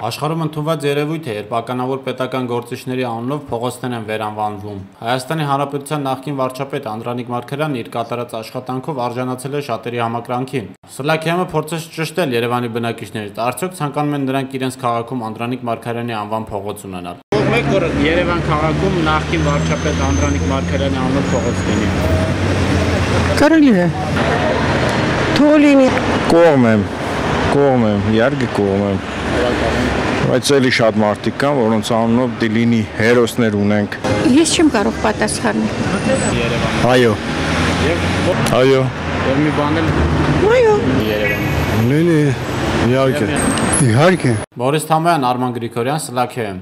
Աշխարհում ընդունված երևույթ է, երբ ականավոր պետական գործիչների անունով փողոցներ են վերանվանվում։ Հայաստանի Հանրապետության նախկին վարչապետ Անդրանիկ Մարգարյանն իր կատարած աշխատանքով արժանացել է շատերի համակրանքին։ Սլաքիամը փորձեց ճշտել Երևանի բնակիչներից, արդյոք ցանկանում են նրանք իրենց քաղաքում Անդրանիկ Մարգարյանի անվան փողոց ունենալ։ Կողմեք, որ Երևան քաղաքում նախկին վարչապետ Անդրանիկ Մարգարյանի անունով փողոց լինի։ Կարելի է։ Թող լինի։ Կողմ եմ, իհարկե կողմ եմ։ Բայց էլի շատ մարդիկ կան, որոնց անունով դիլինի հերոսներ ունենք։ Ես չեմ կարող պատասխանել։ Այո։ Այո։ Եվ մի բան էլ Այո։ Նույնի, իհարկե։ Իհարկե։ Բորիս Թամոյան, Արման Գրիգորյան, Սլաքիա։